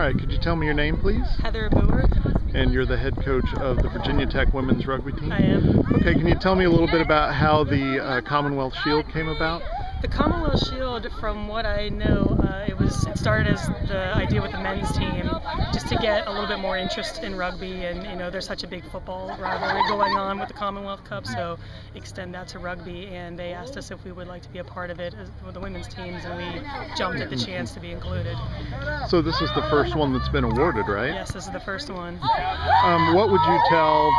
right, could you tell me your name, please? Heather Boer. And you're the head coach of the Virginia Tech women's rugby team? I am. Okay, can you tell me a little bit about how the Commonwealth Shield came about? The Commonwealth Shield, from what I know, it started as the idea with the men's team, just to get a little bit more interest in rugby, and there's such a big football rivalry going on with the Commonwealth Cup, so extend that to rugby, and they asked us if we would like to be a part of it with the women's teams, and we jumped at the chance to be included. So this is the first one that's been awarded, right? Yes, this is the first one. What would you tell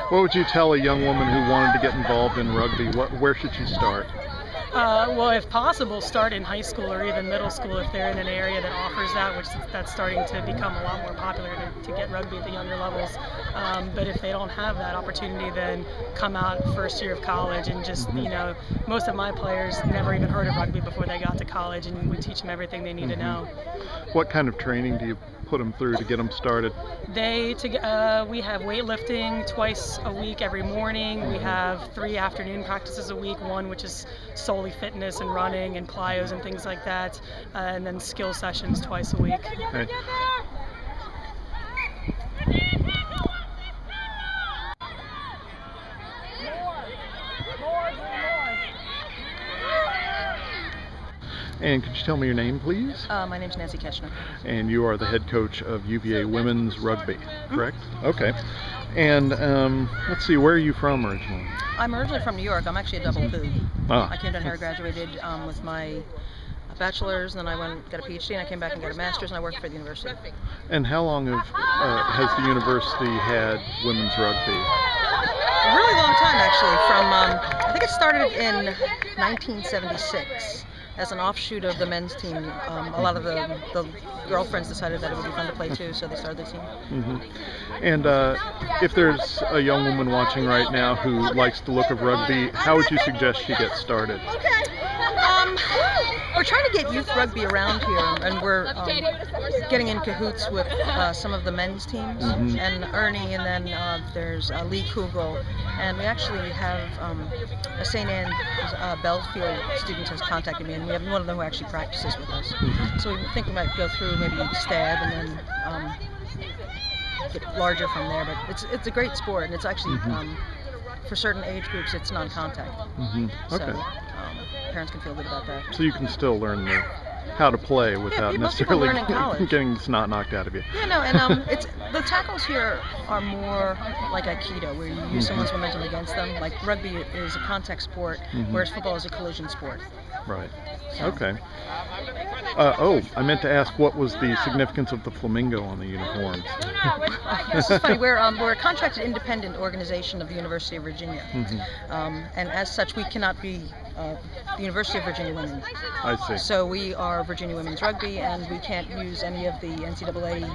what would you tell a young woman who wanted to get involved in rugby? Where should she start? Well, if possible, start in high school or even middle school if they're in an area that offers that, which that's starting to become a lot more popular to get rugby at the younger levels. But if they don't have that opportunity, then come out first year of college and just, most of my players never even heard of rugby before they got to college, and we teach them everything they need to know. What kind of training do you put them through to get them started? We have weightlifting twice a week every morning. We have 3 afternoon practices a week, one which is solely fitness and running and plyos and things like that, and then skill sessions twice a week. Okay. And could you tell me your name, please? My name's Nancy Ketchner. And you are the head coach of UVA Women's Rugby, correct? Okay. And let's see, where are you from originally? I'm originally from New York. I'm actually a double poo. Ah. I came down here, graduated with my bachelor's, and then I got a PhD, and I came back and got a master's, and I worked for the university. And how long has the university had women's rugby? A really long time, actually. From I think it started in 1976. As an offshoot of the men's team. A lot of the girlfriends decided that it would be fun to play too, so they started the team. And if there's a young woman watching right now who likes the look of rugby, how would you suggest she get started? We're trying to get youth rugby around here, and we're getting in cahoots with some of the men's teams, and Ernie, and then there's Lee Kugel, and we actually have a St. Anne Belfield student has contacted me, and we have one of them who actually practices with us. So we think we might go through maybe STAB and then get larger from there, but it's a great sport, and it's actually for certain age groups it's non-contact. Okay. So parents can feel good about that. So you can still learn how to play without necessarily getting the snot knocked out of you. Yeah, no, and the tackles here are more like Aikido, where you use someone's momentum against them. Like rugby is a contact sport, whereas football is a collision sport. Right. Okay. I meant to ask, what was the significance of the flamingo on the uniforms? This is funny. We're a contracted independent organization of the University of Virginia, and as such, we cannot be the University of Virginia Women. I see. So we are Virginia Women's Rugby, and we can't use any of the NCAA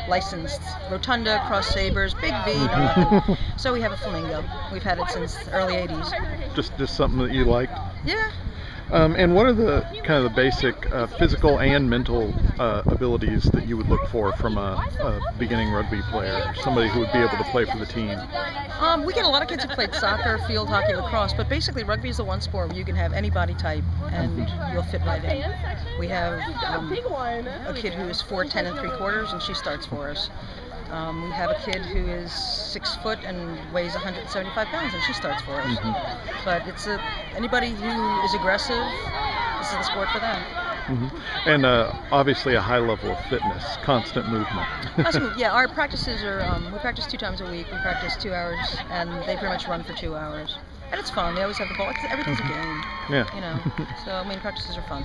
licensed rotunda, cross sabers, big V, nothing. So we have a flamingo. We've had it since the early '80s. Just something that you liked? Yeah. And what are the kind of the basic physical and mental abilities that you would look for from a beginning rugby player, somebody who would be able to play for the team? We get a lot of kids who played soccer, field hockey, lacrosse, but basically rugby is the one sport where you can have any body type and you'll fit right in. We have a kid who is 4'10" and she starts for us. We have a kid who is 6 foot and weighs 175 pounds, and she starts for us. But it's anybody who is aggressive, this is the sport for them. And obviously a high level of fitness, constant movement. Yeah, our practices are, we practice 2 times a week. We practice 2 hours, and they pretty much run for 2 hours. And it's fun. They always have the ball. Everything's a game. Yeah. So, practices are fun.